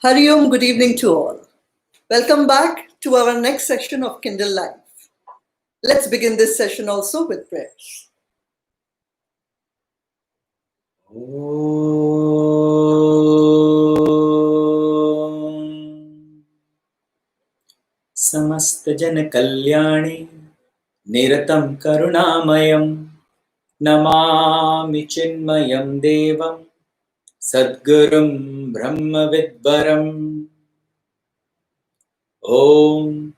Hari Om, good evening to all. Welcome back to our next session of Kindle Live. Let's begin this session also with prayers. Samasta Jana Kalyani Niratam Karunamayam Namami Chinmayam Devam Sadgurum Brahma Vidvaram Om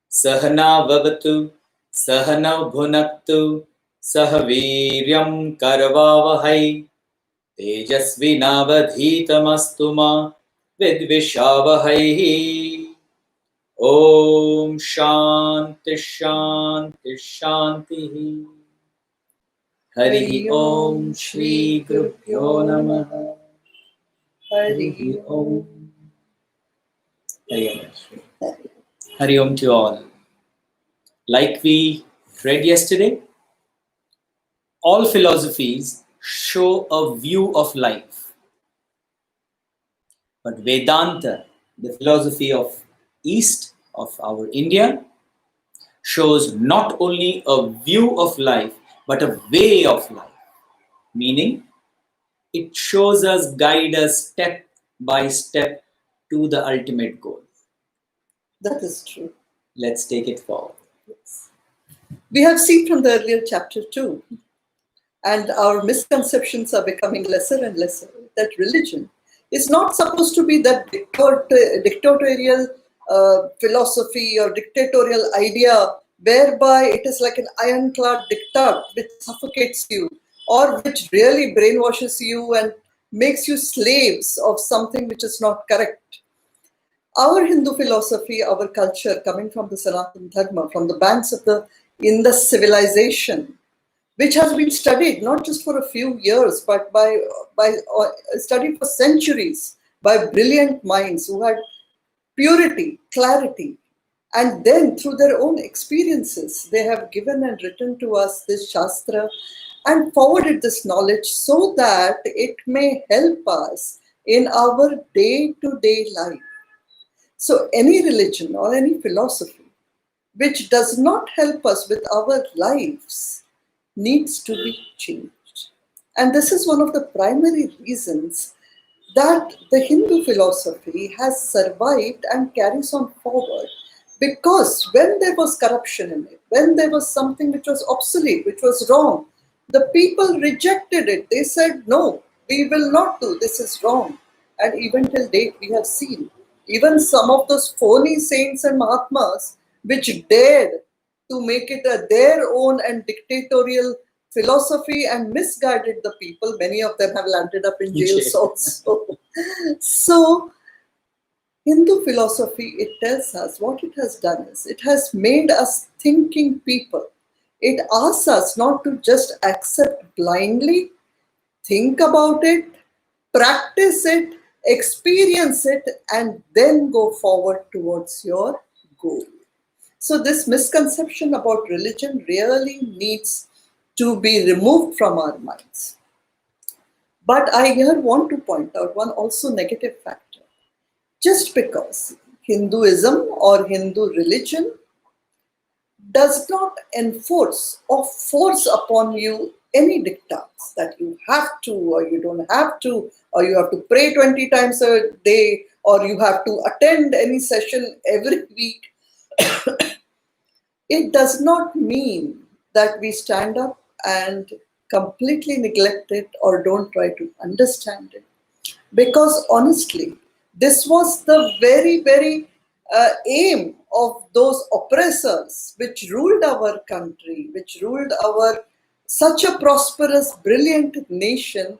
Sahana Vavatu Sahana Bhunaktu Sahaviryam Karavavahai Tejasvinavadhitamastu ma Vidvishavahai Om Shanti Shanti Shanti Hari Om Shri Gurubhyo Namaha Hari Om Hari Om to all. Like we read yesterday, all philosophies show a view of life. But Vedānta, the philosophy of East, of our India, shows not only a view of life, but a way of life. Meaning, it shows us, guide us step by step to the ultimate goal. That is true. Let's take it forward. Yes. We have seen from the earlier chapter too, and our misconceptions are becoming lesser and lesser, that religion is not supposed to be that dictatorial philosophy or dictatorial idea whereby it is like an ironclad diktat which suffocates you or which really brainwashes you and makes you slaves of something which is not correct. Our Hindu philosophy, our culture coming from the Sanatana Dharma, from the banks of the Indus civilization, which has been studied not just for a few years, but by studied for centuries by brilliant minds who had purity, clarity, and then through their own experiences, they have given and written to us this Shastra and forwarded this knowledge so that it may help us in our day-to-day life. So any religion or any philosophy which does not help us with our lives needs to be changed. And this is one of the primary reasons that the Hindu philosophy has survived and carries on forward. Because when there was corruption in it, when there was something which was obsolete, which was wrong, the people rejected it. They said, no, we will not do, this is wrong. And even till date, we have seen even some of those phony saints and Mahatmas which dared to make it their own and dictatorial philosophy and misguided the people. Many of them have landed up in jails also. So, Hindu philosophy, it tells us what it has done is, it has made us thinking people. It asks us not to just accept blindly, think about it, practice it, experience it, and then go forward towards your goal. So this misconception about religion really needs to be removed from our minds. But I here want to point out one also negative factor. Just because Hinduism or Hindu religion does not enforce or force upon you any diktats that you have to or you don't have to, or you have to pray 20 times a day, or you have to attend any session every week. It does not mean that we stand up and completely neglect it or don't try to understand it. Because honestly, this was the very aim of those oppressors which ruled our country, which ruled our such a prosperous, brilliant nation,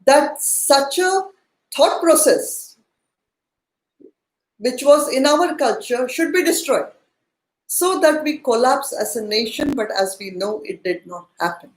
that such a thought process which was in our culture should be destroyed, so that we collapse as a nation. But as we know, it did not happen.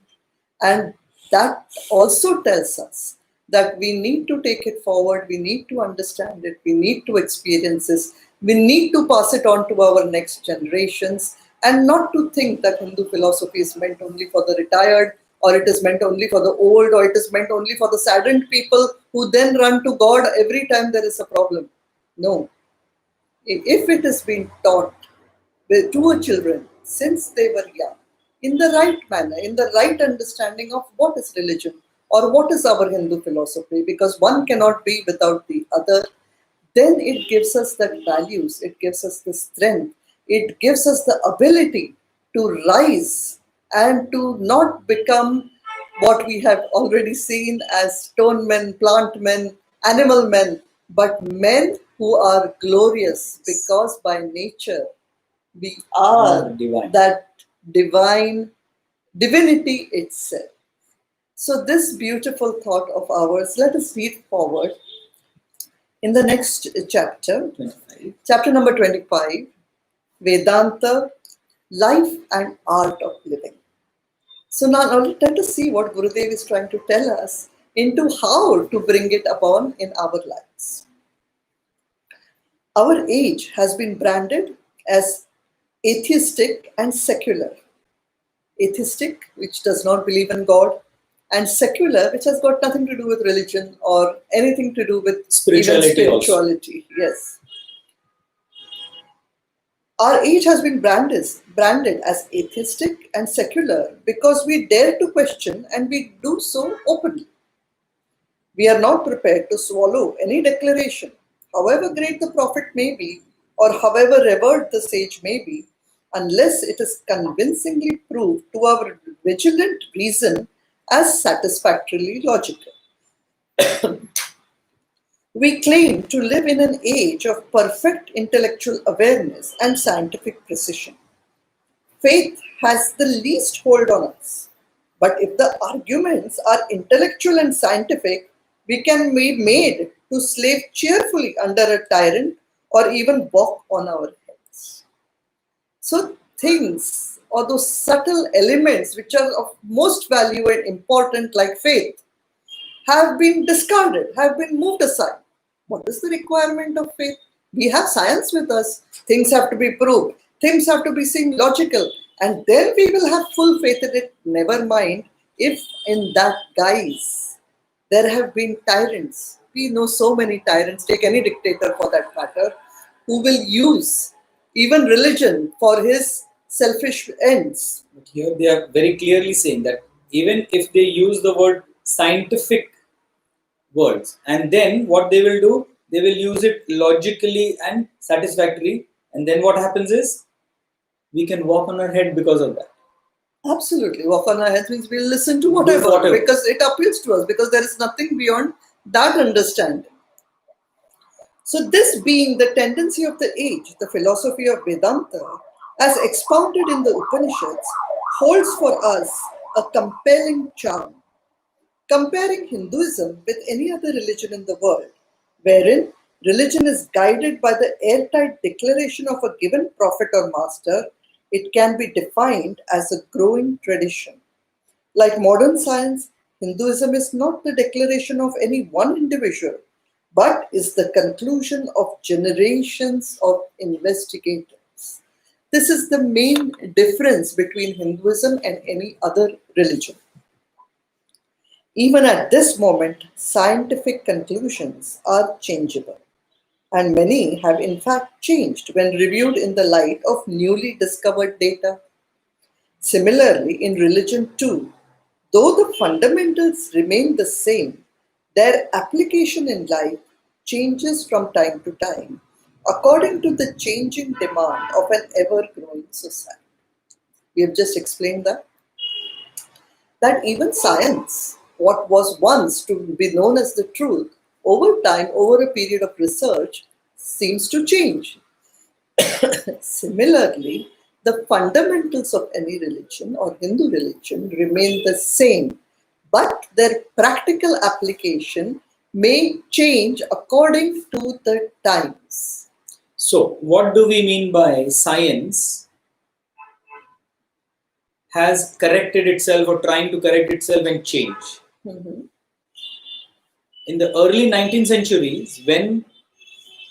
And that also tells us that we need to take it forward, we need to understand it, we need to experience this, we need to pass it on to our next generations, and not to think that Hindu philosophy is meant only for the retired, or it is meant only for the old, or it is meant only for the saddened people who then run to God every time there is a problem. No. If it has been taught to our children since they were young, in the right manner, in the right understanding of what is religion or what is our Hindu philosophy, because one cannot be without the other, then it gives us that values, it gives us the strength, it gives us the ability to rise and to not become what we have already seen as stone men, plant men, animal men, but men who are glorious because by nature we are Divine. that divine divinity itself. So, this beautiful thought of ours, let us read forward in the next chapter, 25. chapter number 25, Vedānta, life and art of living. So, now let us see what Gurudev is trying to tell us into how to bring it upon in our lives. Our age has been branded as atheistic and secular. Atheistic, which does not believe in God, and secular, which has got nothing to do with religion or anything to do with Spirituality even spirituality. Yes. Our age has been branded as atheistic and secular because we dare to question and we do so openly. We are not prepared to swallow any declaration, however great the prophet may be, or however revered the sage may be, unless it is convincingly proved to our vigilant reason as satisfactorily logical. We claim to live in an age of perfect intellectual awareness and scientific precision. Faith has the least hold on us. But if the arguments are intellectual and scientific, we can be made to slave cheerfully under a tyrant or even walk on our heads. So, things or those subtle elements which are of most value and important, like faith, have been discarded, have been moved aside. What is the requirement of faith? We have science with us. Things have to be proved. Things have to be seen logical. And then we will have full faith in it. Never mind if in that guise there have been tyrants. We know so many tyrants, take any dictator for that matter, who will use even religion for his selfish ends. But here they are very clearly saying that even if they use the word scientific words, and then what they will do, they will use it logically and satisfactory, and then what happens is we can walk on our head because of that. Absolutely. Walk on our heads means we'll listen to whatever, because it appeals to us, because there is nothing beyond that understanding. So, this being the tendency of the age, the philosophy of Vedanta, as expounded in the Upanishads, holds for us a compelling charm. Comparing Hinduism with any other religion in the world, wherein religion is guided by the airtight declaration of a given prophet or master, it can be defined as a growing tradition. Like modern science, Hinduism is not the declaration of any one individual, but is the conclusion of generations of investigators. This is the main difference between Hinduism and any other religion. Even at this moment, scientific conclusions are changeable, and many have in fact changed when reviewed in the light of newly discovered data. Similarly, in religion too, though the fundamentals remain the same, their application in life changes from time to time according to the changing demand of an ever-growing society. We have just explained that even science, what was once to be known as the truth, over time, over a period of research, seems to change. Similarly, the fundamentals of any religion or Hindu religion remain the same, but their practical application may change according to the times. So, what do we mean by science has corrected itself or trying to correct itself and change? Mhm. In the early 19th centuries, when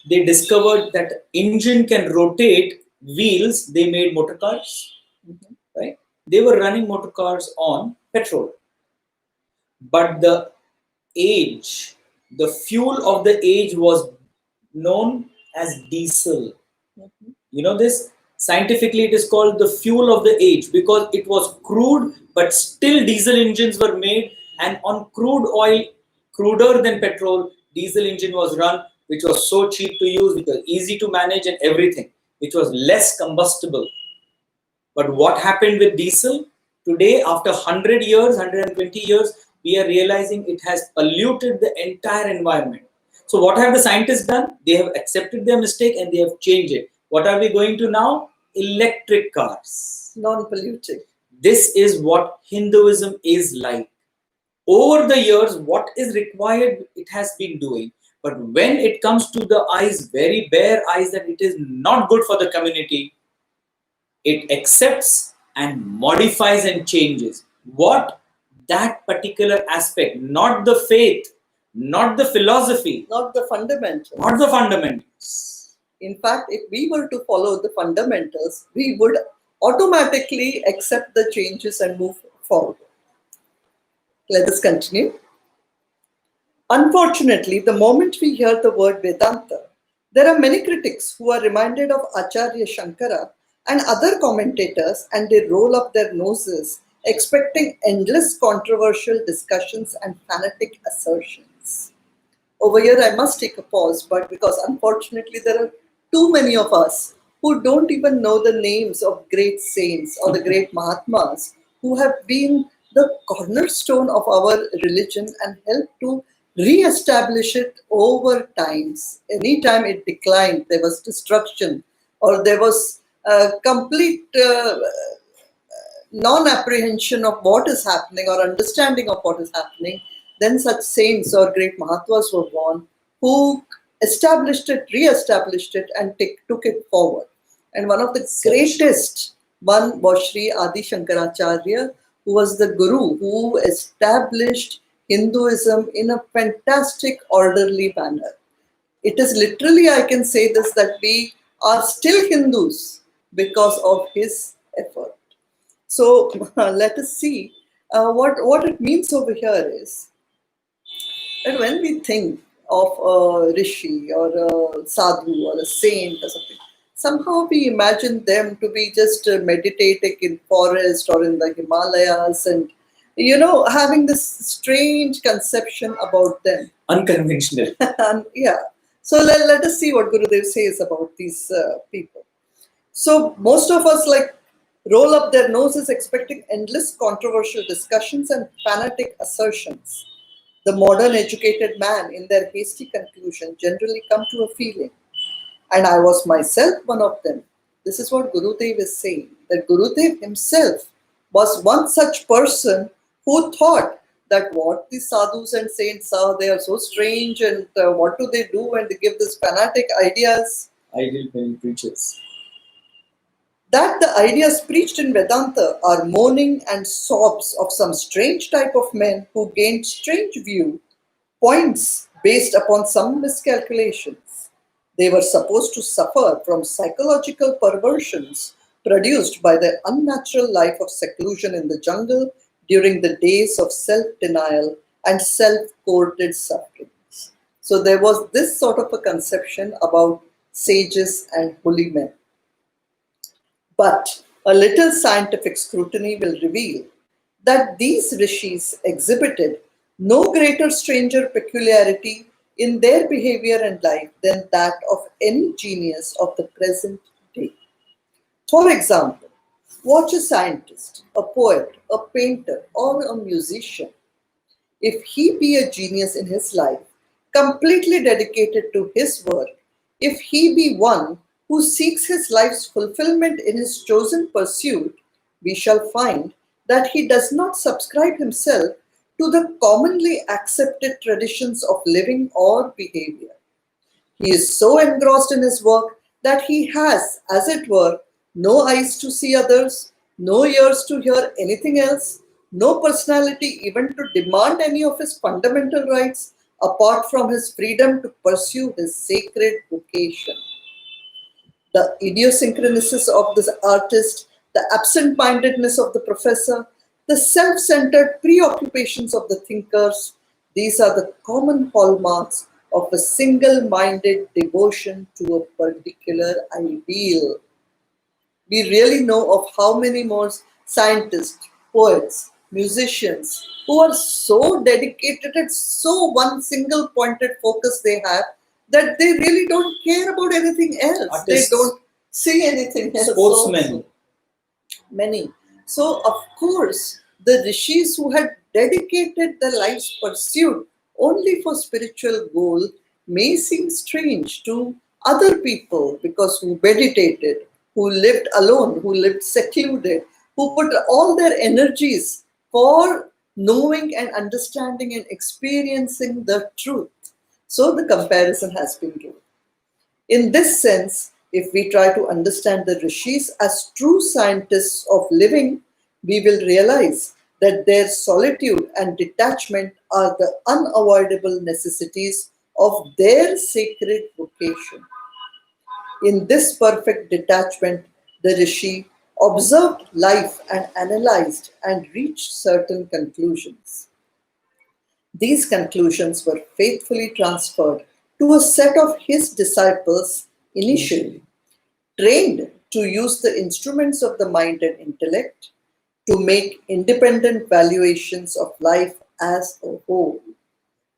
they discovered that engine can rotate wheels, they made motor cars. Right? They were running motor cars on petrol. But the fuel of the age was known as diesel. Mhm. You know this? Scientifically, it is called the fuel of the age because it was crude, but still diesel engines were made, and on crude oil, cruder than petrol, diesel engine was run, which was so cheap to use, which was easy to manage and everything, which was less combustible. But what happened with diesel? Today, after 100 years, 120 years, we are realizing it has polluted the entire environment. So what have the scientists done? They have accepted their mistake and they have changed it. What are we going to now? Electric cars. Non-polluting. This is what Hinduism is like. Over the years, what is required, it has been doing. But when it comes to the eyes, very bare eyes, that it is not good for the community, it accepts and modifies and changes. What? That particular aspect, not the faith, not the philosophy, Not the fundamentals. not the fundamentals. In fact, if we were to follow the fundamentals, we would automatically accept the changes and move forward. Let us continue. Unfortunately, the moment we hear the word Vedanta, there are many critics who are reminded of Acharya Shankara and other commentators, and they roll up their noses, expecting endless controversial discussions and fanatic assertions. Over here, I must take a pause, but because unfortunately there are too many of us who don't even know the names of great saints or the great Mahatmas who have been the cornerstone of our religion and helped to re-establish it over times. Anytime it declined, there was destruction or there was complete non-apprehension of what is happening or understanding of what is happening, then such saints or great Mahatmas were born who established it, re-established it, and took it forward. And one of the greatest one was Sri Adi Shankaracharya, who was the guru who established Hinduism in a fantastic, orderly manner. It is literally, I can say this, that we are still Hindus because of his effort. So let us see what it means over here is that when we think of a rishi or a sadhu or a saint or something, somehow we imagine them to be just meditating in forest or in the Himalayas and, having this strange conception about them. Unconventional. And, yeah. So let us see what Gurudev says about these people. So most of us roll up their noses expecting endless controversial discussions and fanatic assertions. The modern educated man, in their hasty conclusion, generally come to a feeling, and I was myself one of them. This is what Gurudev is saying, that Gurudev himself was one such person who thought that what these sadhus and saints are, they are so strange, and what do they do when they give these fanatic ideas? Ideal penny preachers. That the ideas preached in Vedanta are moaning and sobs of some strange type of men who gained strange view points based upon some miscalculations. They were supposed to suffer from psychological perversions produced by their unnatural life of seclusion in the jungle during the days of self-denial and self-courted sufferings. So there was this sort of a conception about sages and holy men. But a little scientific scrutiny will reveal that these rishis exhibited no greater stranger peculiarity in their behavior and life than that of any genius of the present day. For example, watch a scientist, a poet, a painter, or a musician. If he be a genius in his life, completely dedicated to his work, if he be one who seeks his life's fulfillment in his chosen pursuit, we shall find that he does not subscribe himself to the commonly accepted traditions of living or behavior. He is so engrossed in his work that he has, as it were, no eyes to see others, no ears to hear anything else, no personality even to demand any of his fundamental rights apart from his freedom to pursue his sacred vocation. The idiosyncrasies of the artist, the absent-mindedness of the professor, the self-centered preoccupations of the thinkers, these are the common hallmarks of a single-minded devotion to a particular ideal. We really know of how many more scientists, poets, musicians who are so dedicated and so one single pointed focus they have that they really don't care about anything else. Artists, they don't see anything else. sportsmen. Many. So, of course, the rishis who had dedicated their lives pursuit only for spiritual goal may seem strange to other people because who meditated, who lived alone, who lived secluded, who put all their energies for knowing and understanding and experiencing the truth. So the comparison has been given. In this sense, if we try to understand the rishis as true scientists of living, we will realize that their solitude and detachment are the unavoidable necessities of their sacred vocation. In this perfect detachment, the rishi observed life and analyzed and reached certain conclusions. These conclusions were faithfully transferred to a set of his disciples initially, trained to use the instruments of the mind and intellect to make independent valuations of life as a whole.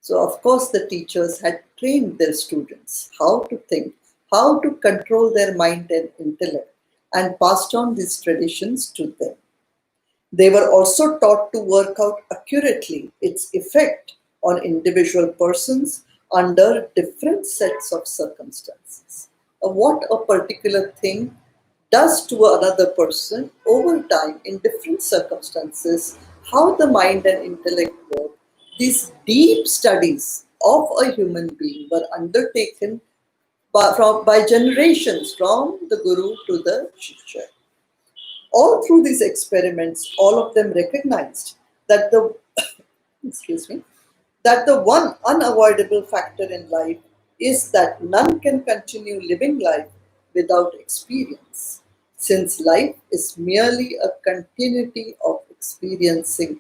So, of course, the teachers had trained their students how to think, how to control their mind and intellect, and passed on these traditions to them. They were also taught to work out accurately its effect on individual persons under different sets of circumstances. What a particular thing does to another person over time in different circumstances, how the mind and intellect work. These deep studies of a human being were undertaken by generations from the Guru to the Shishya. All through these experiments, all of them recognized that the excuse me, that the one unavoidable factor in life is that none can continue living life without experience, since life is merely a continuity of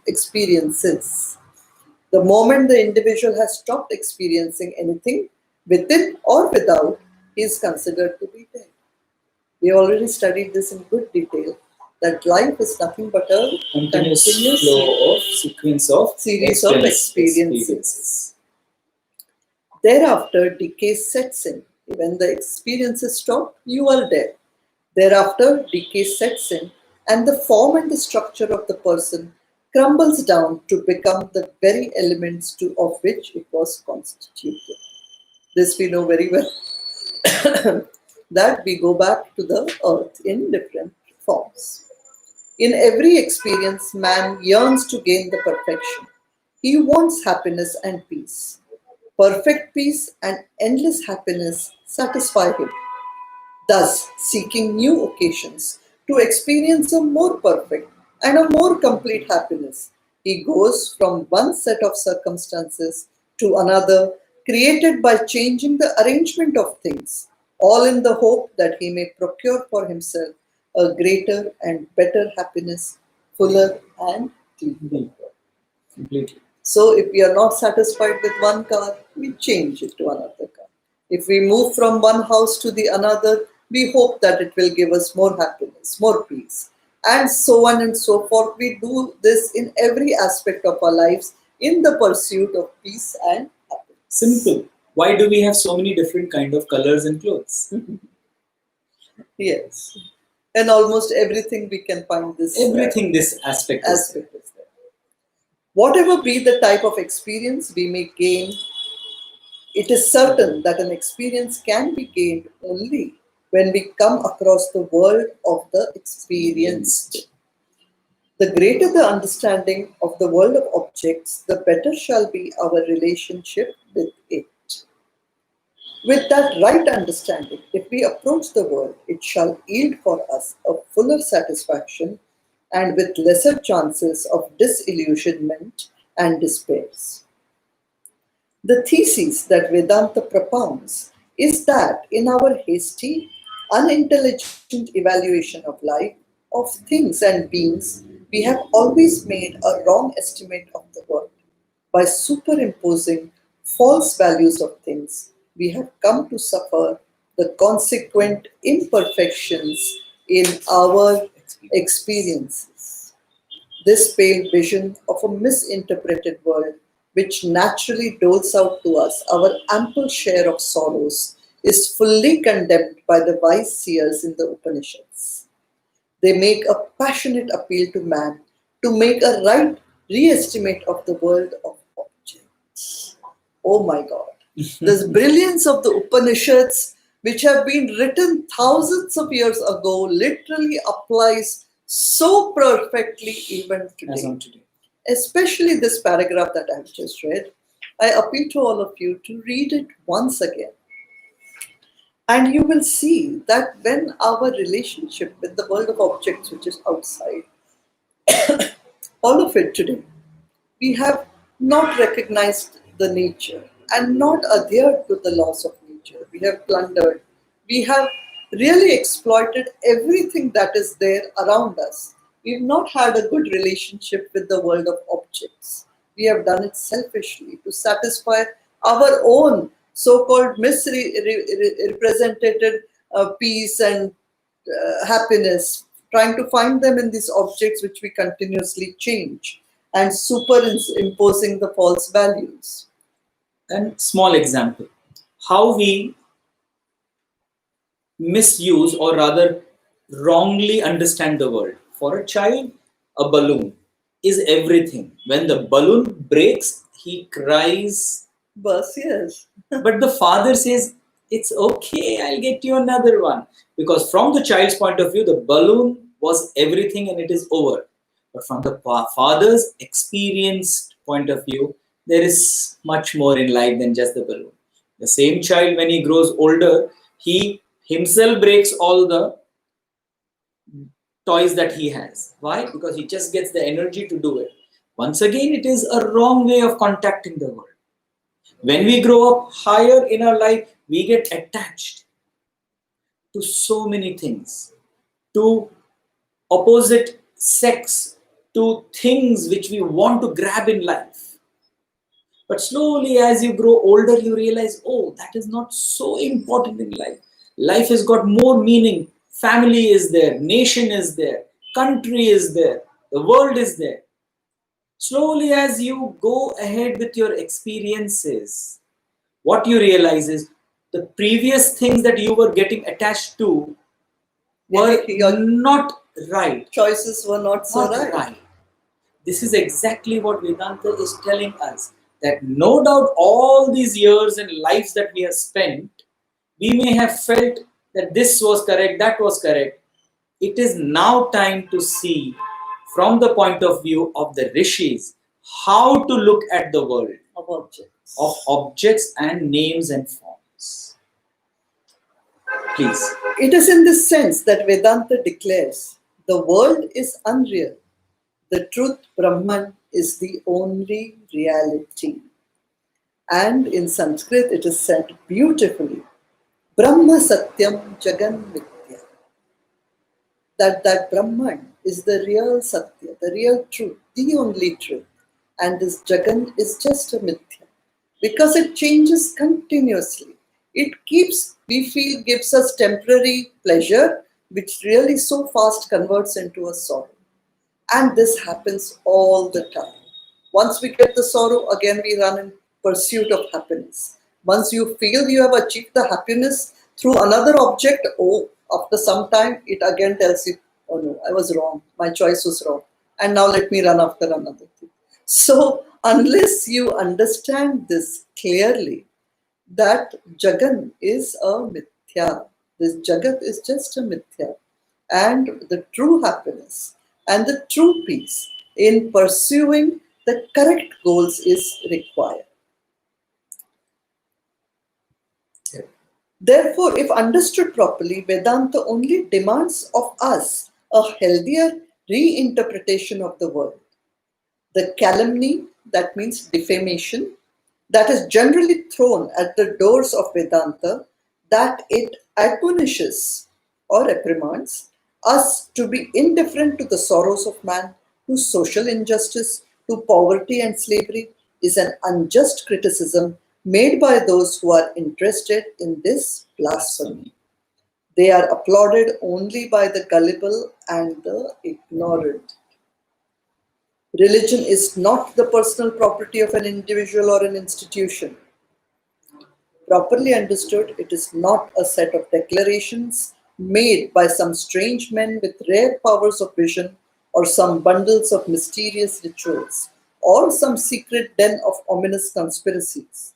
experiences. The moment the individual has stopped experiencing anything, within or without, he is considered to be dead. We already studied this in good detail, that life is nothing but a Continuous flow of sequence of series of experiences. Thereafter, decay sets in. When the experiences stop, you are dead. Thereafter, decay sets in, and the form and the structure of the person crumbles down to become the very elements of which it was constituted. This we know very well, that we go back to the earth in different forms. In every experience, man yearns to gain the perfection. He wants happiness and peace. Perfect peace and endless happiness satisfy him. Thus, seeking new occasions to experience a more perfect and a more complete happiness, he goes from one set of circumstances to another, created by changing the arrangement of things, all in the hope that he may procure for himself a greater and better happiness, fuller and deeper. Completely. So if we are not satisfied with one car, we change it to another car. If we move from one house to the another, we hope that it will give us more happiness, more peace, and so on and so forth. We do this in every aspect of our lives in the pursuit of peace and happiness. Simple. Why do we have so many different kind of colors and clothes? Yes. And almost everything we can find this. Everything, this aspect is there. Is there. Whatever be the type of experience we may gain, it is certain that an experience can be gained only when we come across the world of the experienced. The greater the understanding of the world of objects, the better shall be our relationship with it. With that right understanding, if we approach the world, it shall yield for us a fuller satisfaction and with lesser chances of disillusionment and despairs. The thesis that Vedanta propounds is that in our hasty, unintelligent evaluation of life, of things and beings, we have always made a wrong estimate of the world by superimposing false values of things, we have come to suffer the consequent imperfections in our experiences. This pale vision of a misinterpreted world, which naturally doles out to us our ample share of sorrows, is fully condemned by the wise seers in the Upanishads. They make a passionate appeal to man to make a right re-estimate of the world of objects. Oh my God. This brilliance of the Upanishads, which have been written thousands of years ago, literally applies so perfectly even As today. on today. Especially this paragraph that I've just read. I appeal to all of you to read it once again. And you will see that when our relationship with the world of objects, which is outside, all of it today, we have not recognized the nature and not adhered to the laws of nature. We have plundered. We have really exploited everything that is there around us. We've not had a good relationship with the world of objects. We have done it selfishly to satisfy our own so-called misrepresented peace and happiness, trying to find them in these objects which we continuously change and superimposing the false values. And small example, how we misuse or rather wrongly understand the world. For a child, a balloon is everything. When the balloon breaks, he cries. But yes, But the father says, it's okay, I'll get you another one. Because from the child's point of view, the balloon was everything and it is over. But from the father's experienced point of view, there is much more in life than just the balloon. The same child, when he grows older, he himself breaks all the toys that he has. Why? Because he just gets the energy to do it. Once again, it is a wrong way of contacting the world. When we grow up higher in our life, we get attached to so many things, to opposite sex, to things which we want to grab in life. But slowly, as you grow older, you realize, oh, that is not so important in life. Life has got more meaning. Family is there, nation is there, country is there, the world is there. Slowly, as you go ahead with your experiences, what you realize is the previous things that you were getting attached to were your not right. choices were not so Not right. right. This is exactly what Vedanta is telling us, that no doubt all these years and lives that we have spent, we may have felt that this was correct, that was correct. It is now time to see from the point of view of the rishis how to look at the world of objects and names and forms. Please. It is in this sense that Vedanta declares the world is unreal. The truth, Brahman, is the only reality. And in Sanskrit it is said beautifully, Brahma Satyam Jagan Mithya. That Brahman is the real Satya, the real truth, the only truth. And this Jagan is just a Mithya. Because it changes continuously. It keeps, we feel, gives us temporary pleasure, which really so fast converts into a sorrow. And this happens all the time. Once we get the sorrow, again we run in pursuit of happiness. Once you feel you have achieved the happiness through another object, oh, after some time, it again tells you, oh no, I was wrong. My choice was wrong. And now let me run after another thing. So, unless you understand this clearly, that Jagan is a mithya. This Jagat is just a mithya. And the true happiness and the true peace in pursuing the correct goals is required. Therefore, if understood properly, Vedanta only demands of us a healthier reinterpretation of the world. The calumny, that means defamation, that is generally thrown at the doors of Vedanta, that it admonishes or reprimands us to be indifferent to the sorrows of man, to social injustice, to poverty and slavery, is an unjust criticism made by those who are interested in this blasphemy. They are applauded only by the gullible and the ignorant. Religion is not the personal property of an individual or an institution. Properly understood, it is not a set of declarations made by some strange men with rare powers of vision, or some bundles of mysterious rituals, or some secret den of ominous conspiracies.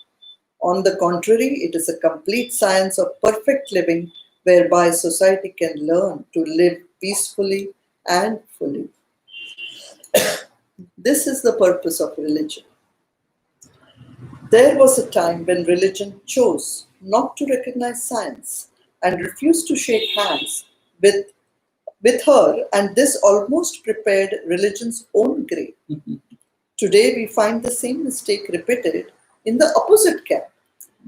On the contrary, it is a complete science of perfect living, whereby society can learn to live peacefully and fully. This is the purpose of religion. There was a time when religion chose not to recognize science and refused to shake hands with her, and this almost prepared religion's own grave. Today, we find the same mistake repeated in the opposite camp.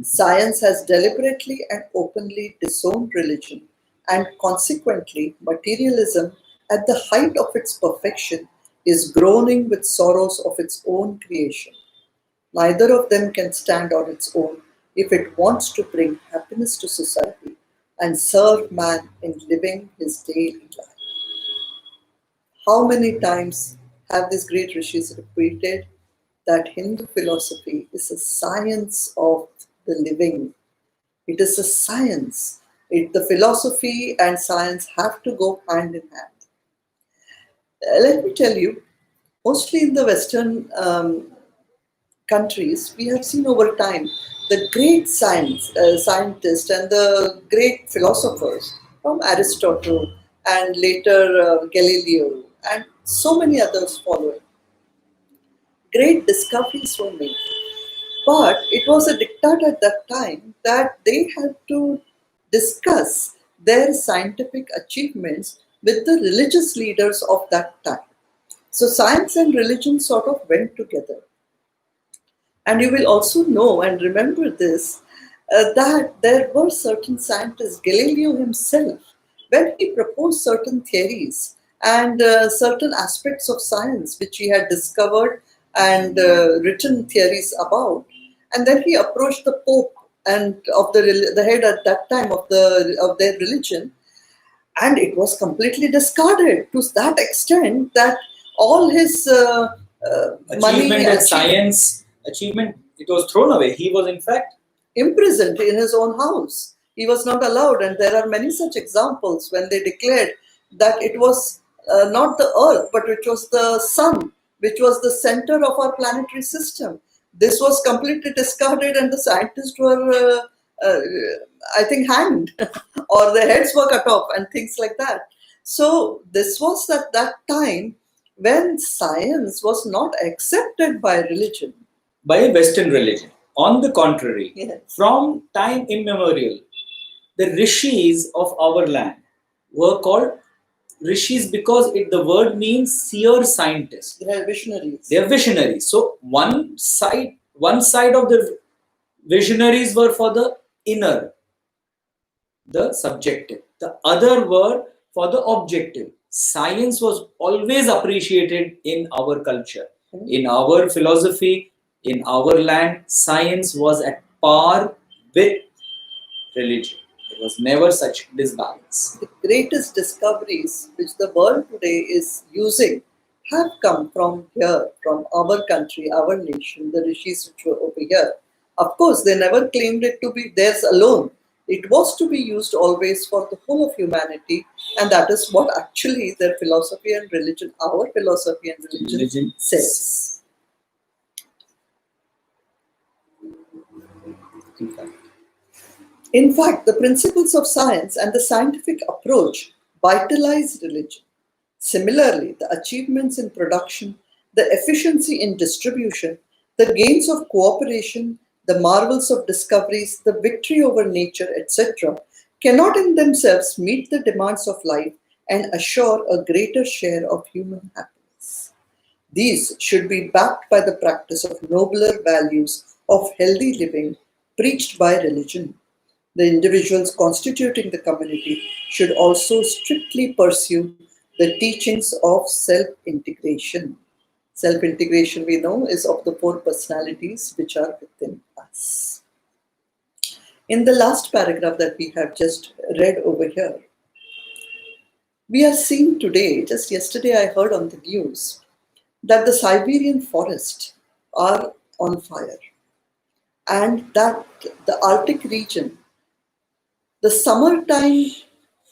Science has deliberately and openly disowned religion, and consequently, materialism, at the height of its perfection, is groaning with sorrows of its own creation. Neither of them can stand on its own if it wants to bring happiness to society and serve man in living his daily life. How many times have these great rishis repeated that Hindu philosophy is a science of the living? It is a science. The philosophy and science have to go hand in hand. Let me tell you, mostly in the Western countries, we have seen over time the great scientists and the great philosophers from Aristotle and later Galileo and so many others following. Great discoveries were made. But it was a diktat at that time that they had to discuss their scientific achievements with the religious leaders of that time. So science and religion sort of went together. And you will also know and remember this, that there were certain scientists, Galileo himself, when he proposed certain theories and certain aspects of science which he had discovered and written theories about, and then he approached the Pope and of the head at that time of their religion, and it was completely discarded to that extent that all his money and science achievement, it was thrown away. He was in fact imprisoned in his own house. He was not allowed, and there are many such examples when they declared that it was not the earth, but it was the sun, which was the center of our planetary system. This was completely discarded, and the scientists were, I think, hanged, or their heads were cut off, and things like that. So this was at that time when science was not accepted by religion. By Western religion. On the contrary, Yes. From time immemorial, the rishis of our land were called rishis because the word means seer scientist. They are visionaries. They are visionaries. So one side of the visionaries were for the inner, the subjective. The other were for the objective. Science was always appreciated in our culture, in our philosophy, in our land. Science was at par with religion. There was never such disbalance. The greatest discoveries which the world today is using have come from here, from our country, our nation, the rishis which were over here. Of course, they never claimed it to be theirs alone. It was to be used always for the whole of humanity, and that is what actually their philosophy and religion, our philosophy and religion says. In fact, the principles of science and the scientific approach vitalize religion. Similarly, the achievements in production, the efficiency in distribution, the gains of cooperation, the marvels of discoveries, the victory over nature, etc., cannot in themselves meet the demands of life and assure a greater share of human happiness. These should be backed by the practice of nobler values of healthy living preached by religion. The individuals constituting the community should also strictly pursue the teachings of self-integration. Self-integration, we know, is of the 4 personalities which are within us. In the last paragraph that we have just read over here, we are seeing today, just yesterday I heard on the news, that the Siberian forests are on fire and that the Arctic region, the summertime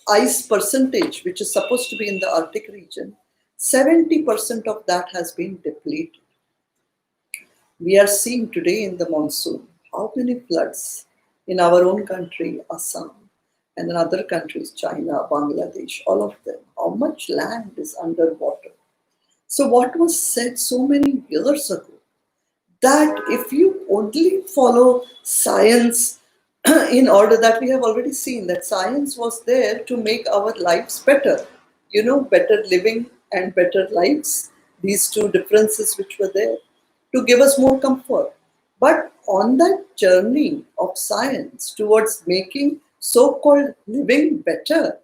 ice percentage, which is supposed to be in the Arctic region, 70% of that has been depleted. We are seeing today in the monsoon how many floods in our own country, Assam, and in other countries, China, Bangladesh, all of them, how much land is underwater. So what was said so many years ago, that if you only follow science in order, that we have already seen that science was there to make our lives better, better living and better lives, these 2 differences which were there, to give us more comfort. But on that journey of science towards making so-called living better,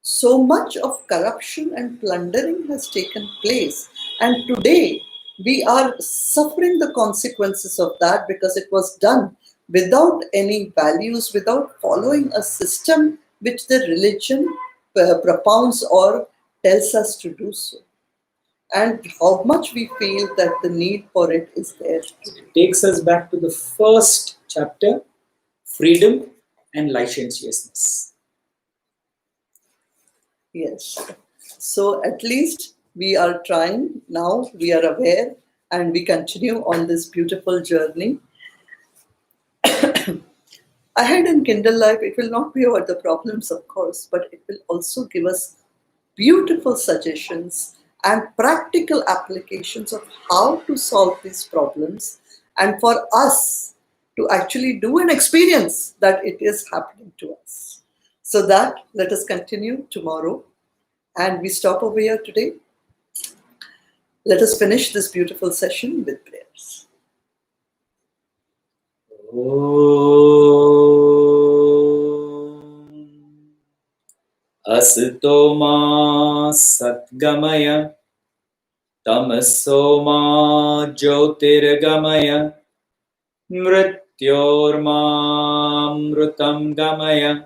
so much of corruption and plundering has taken place. And today we are suffering the consequences of that because it was done without any values, without following a system which the religion propounds or tells us to do so. And how much we feel that the need for it is there today. Takes us back to the first chapter, freedom and licentiousness. Yes. So at least we are trying now, we are aware, and we continue on this beautiful journey. Ahead in Kindle Life, it will not be about the problems, of course, but it will also give us beautiful suggestions and practical applications of how to solve these problems, and for us to actually do an experience that it is happening to us. So that, let us continue tomorrow. And we stop over here today. Let us finish this beautiful session with prayers. Asito ma satgamaya tamaso ma jyotirgamaya mrityorma mrutam gamaya.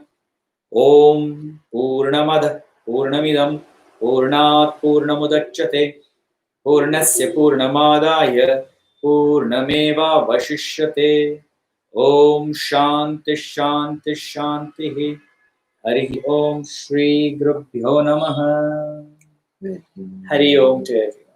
Om Purnamada Purnamidam Purnat Purnamudachyate Purnasya Purnamadaya Purnameva Vashishyate. Om Shanti Shanti Shanti. Hari Om Shri Gurubhyo Namaha. Hari Om to everyone.